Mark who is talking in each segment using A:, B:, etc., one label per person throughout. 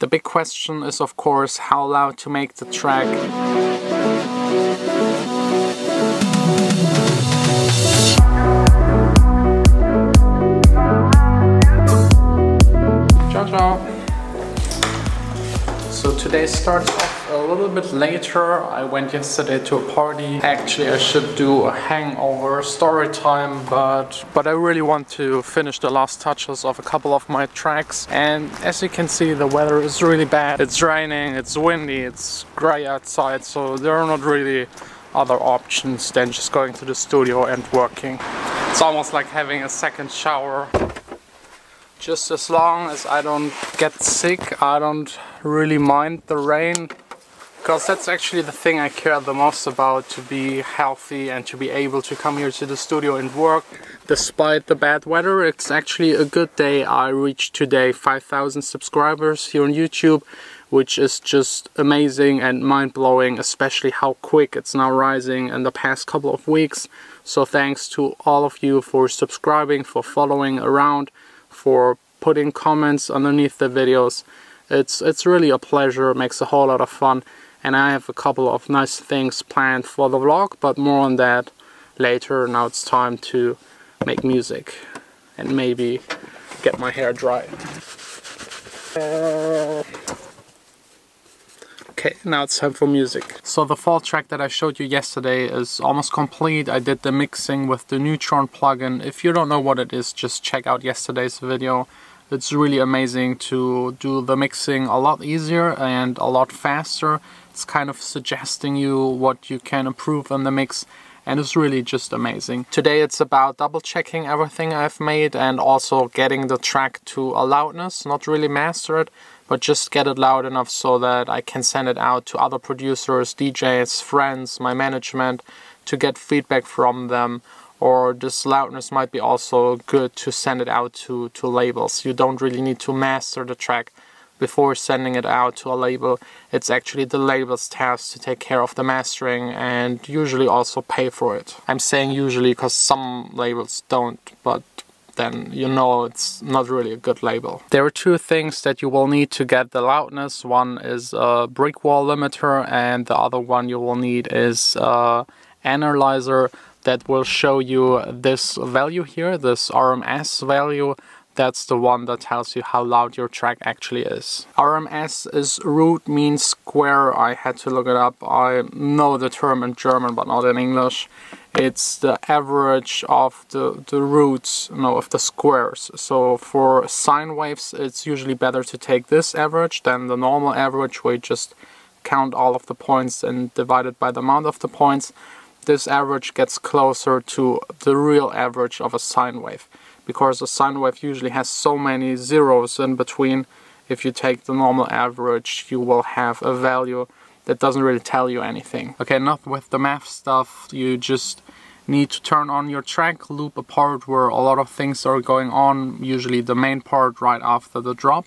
A: The big question is of course how loud to make the track. Ciao, ciao. So today starts off a little bit later. I went yesterday to a party. Actually, I should do a hangover story time, but I really want to finish the last touches of a couple of my tracks. And as you can see, the weather is really bad. It's raining, it's windy, it's gray outside, so there are not really other options than just going to the studio and working. It's almost like having a second shower. Just as long as I don't get sick, I don't really mind the rain, because that's actually the thing I care the most about, to be healthy and to be able to come here to the studio and work despite the bad weather. It's actually a good day. I reached today 5,000 subscribers here on YouTube, which is just amazing and mind-blowing, especially how quick it's now rising in the past couple of weeks. So thanks to all of you for subscribing, for following around, for putting comments underneath the videos. It's really a pleasure, it makes a whole lot of fun, and I have a couple of nice things planned for the vlog, but more on that later. Now it's time to make music and maybe get my hair dry. Okay, now it's time for music. So the fall track that I showed you yesterday is almost complete. I did the mixing with the Neutron plugin. If you don't know what it is, just check out yesterday's video. It's really amazing to do the mixing a lot easier and a lot faster. It's kind of suggesting you what you can improve in the mix, and it's really just amazing. Today it's about double checking everything I've made and also getting the track to a loudness, not really master it, but just get it loud enough so that I can send it out to other producers, DJs, friends, my management, to get feedback from them. Or this loudness might be also good to send it out to labels. You don't really need to master the track before sending it out to a label. It's actually the label's task to take care of the mastering and usually also pay for it. I'm saying usually because some labels don't, but then you know it's not really a good label. There are two things that you will need to get the loudness. One is a brick wall limiter, and the other one you will need is an analyzer that will show you this value here, this RMS value. That's the one that tells you how loud your track actually is. RMS is root, means square. I had to look it up. I know the term in German but not in English. It's the average of the roots, of the squares. So for sine waves it's usually better to take this average than the normal average, where you just count all of the points and divide it by the amount of the points. This average gets closer to the real average of a sine wave, because a sine wave usually has so many zeros in between. If you take the normal average, you will have a value that doesn't really tell you anything. Okay, enough with the math stuff. You just need to turn on your track, loop a part where a lot of things are going on, usually the main part right after the drop,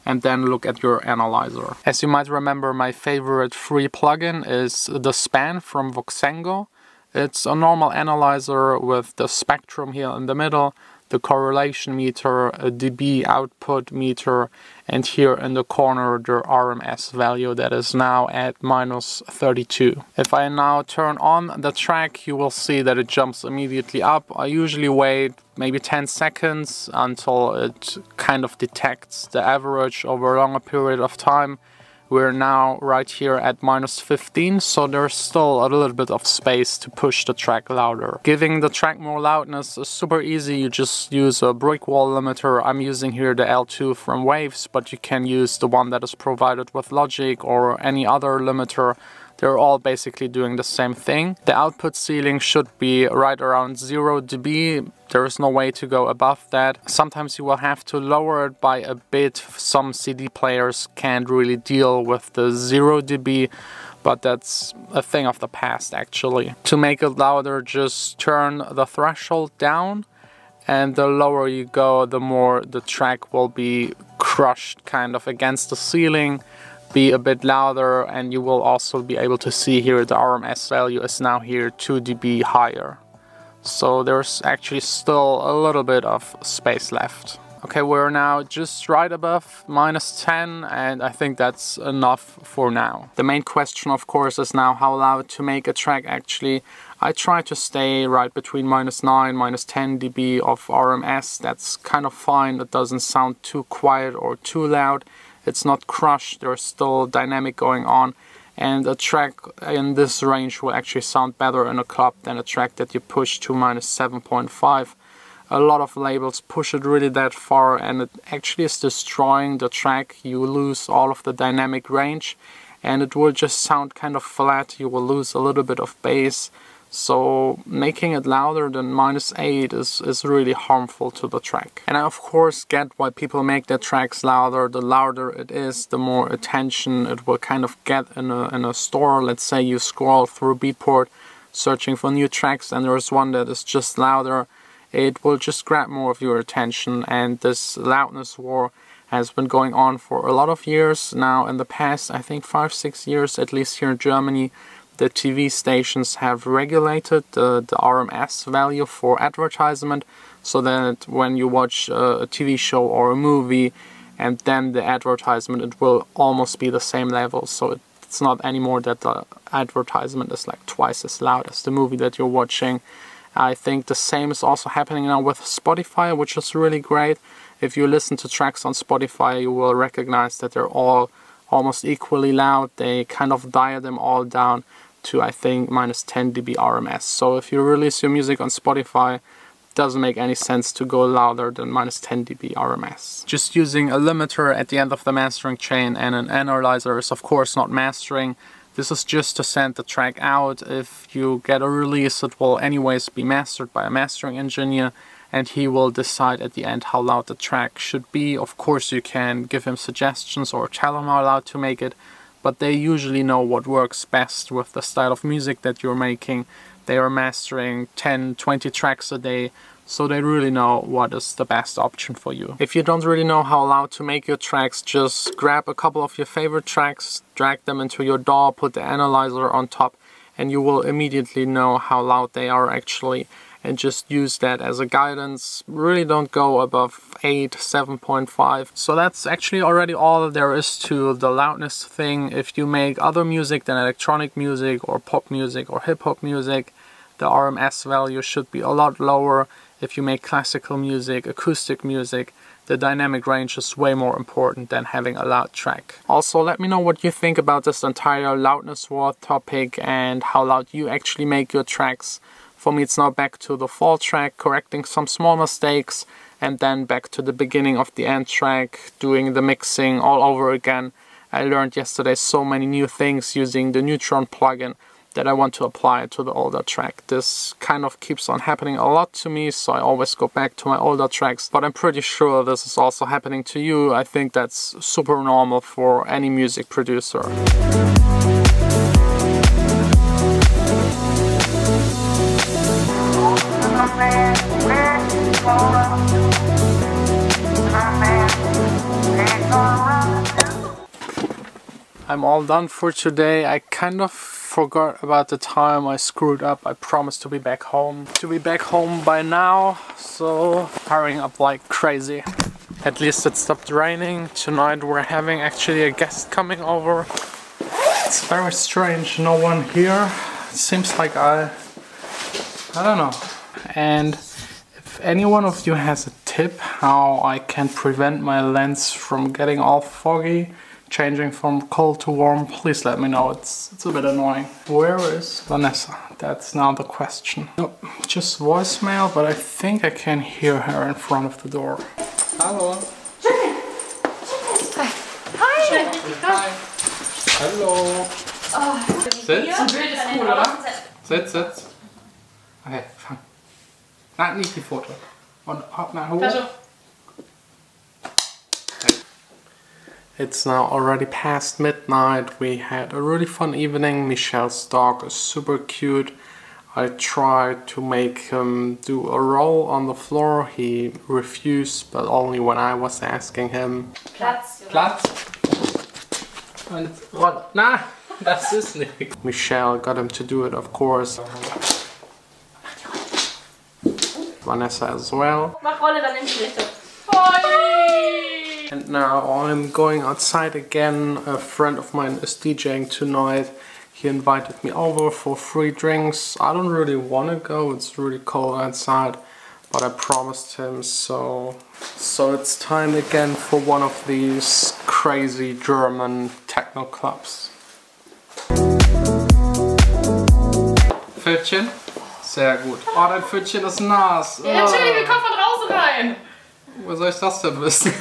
A: and then look at your analyzer. As you might remember, my favorite free plugin is the Span from Voxengo. It's a normal analyzer with the spectrum here in the middle, the correlation meter, a dB output meter, and here in the corner the RMS value that is now at -32. If I now turn on the track, you will see that it jumps immediately up. I usually wait maybe 10 seconds until it kind of detects the average over a longer period of time. We're now right here at -15, so there's still a little bit of space to push the track louder. Giving the track more loudness is super easy. You just use a brick wall limiter. I'm using here the L2 from Waves, but you can use the one that is provided with Logic or any other limiter. They're all basically doing the same thing. The output ceiling should be right around 0 dB. There is no way to go above that. Sometimes you will have to lower it by a bit. Some CD players can't really deal with the 0 dB, but that's a thing of the past actually. To make it louder, just turn the threshold down, and the lower you go, the more the track will be crushed kind of against the ceiling. Be a bit louder, and you will also be able to see here the RMS value is now here 2 dB higher. So there's actually still a little bit of space left. Okay, we're now just right above -10, and I think that's enough for now. The main question, of course, is now how loud to make a track actually. I try to stay right between -9, -10 dB of RMS. That's kind of fine. It doesn't sound too quiet or too loud. It's not crushed. There's still dynamic going on. And a track in this range will actually sound better in a club than a track that you push to -7.5. A lot of labels push it really that far, and it actually is destroying the track. You lose all of the dynamic range and it will just sound kind of flat. You will lose a little bit of bass. So making it louder than -8 is really harmful to the track. And I of course get why people make their tracks louder. The louder it is, the more attention it will kind of get in a store. Let's say you scroll through Beatport searching for new tracks and there's one that is just louder. It will just grab more of your attention, and this loudness war has been going on for a lot of years now. In the past, I think 5-6 years, at least here in Germany, the TV stations have regulated the RMS value for advertisement, so that when you watch a TV show or a movie and then the advertisement, it will almost be the same level. So it's not anymore that the advertisement is like twice as loud as the movie that you're watching. I think the same is also happening now with Spotify, which is really great. If you listen to tracks on Spotify, you will recognize that they're all almost equally loud. They kind of dial them all down to, I think, -10 dB RMS. So if you release your music on Spotify, it doesn't make any sense to go louder than -10 dB RMS. Just using a limiter at the end of the mastering chain and an analyzer is of course not mastering. This is just to send the track out. If you get a release, it will anyways be mastered by a mastering engineer, and he will decide at the end how loud the track should be. Of course you can give him suggestions or tell him how loud to make it, but they usually know what works best with the style of music that you're making. They are mastering 10-20 tracks a day, so they really know what is the best option for you. If you don't really know how loud to make your tracks, just grab a couple of your favorite tracks, drag them into your DAW, put the analyzer on top, and you will immediately know how loud they are actually, and just use that as a guidance. Really don't go above 8, 7.5. So that's actually already all there is to the loudness thing. If you make other music than electronic music or pop music or hip-hop music, the RMS value should be a lot lower. If you make classical music, acoustic music, the dynamic range is way more important than having a loud track. Also, let me know what you think about this entire loudness war topic and how loud you actually make your tracks. For me, it's now back to the fall track, correcting some small mistakes, and then back to the beginning of the end track, doing the mixing all over again. I learned yesterday so many new things using the Neutron plugin that I want to apply to the older track. This kind of keeps on happening a lot to me, so I always go back to my older tracks, but I'm pretty sure this is also happening to you. I think that's super normal for any music producer. I'm all done for today. I kind of forgot about the time. I screwed up. I promised to be back home. By now, so hurrying up like crazy. At least it stopped raining. Tonight we're having actually a guest coming over. It's very strange, no one here. It seems like I don't know. And if any one of you has a tip how I can prevent my lens from getting all foggy, changing from cold to warm, please let me know. It's a bit annoying. Where is Vanessa? That's now the question. No, just voicemail, but I think I can hear her in front of the door. Hello. Hi. Hi. Hallo. Sitz. Ist cool, oder? Sitz. Okay, fang. Nein, nicht die Foto. Und hopp mal hoch. It's now already past midnight. We had a really fun evening. Michelle's dog is super cute. I tried to make him do a roll on the floor. He refused, but only when I was asking him. Platz. Platz. Und roll. Na, das ist nicht. Michelle got him to do it, of course. Vanessa as well.
B: Mach Rolle dann in die Richtung. Oh.
A: And now I'm going outside again. A friend of mine is DJing tonight. He invited me over for free drinks. I don't really want to go, it's really cold outside, but I promised him, so it's time again for one of these crazy German techno clubs. Pfötchen? Sehr gut. Oh, dein Pfötchen ist nass.
B: Ja, Entschuldigung, komm von draußen rein.
A: Wo soll ich das denn wissen?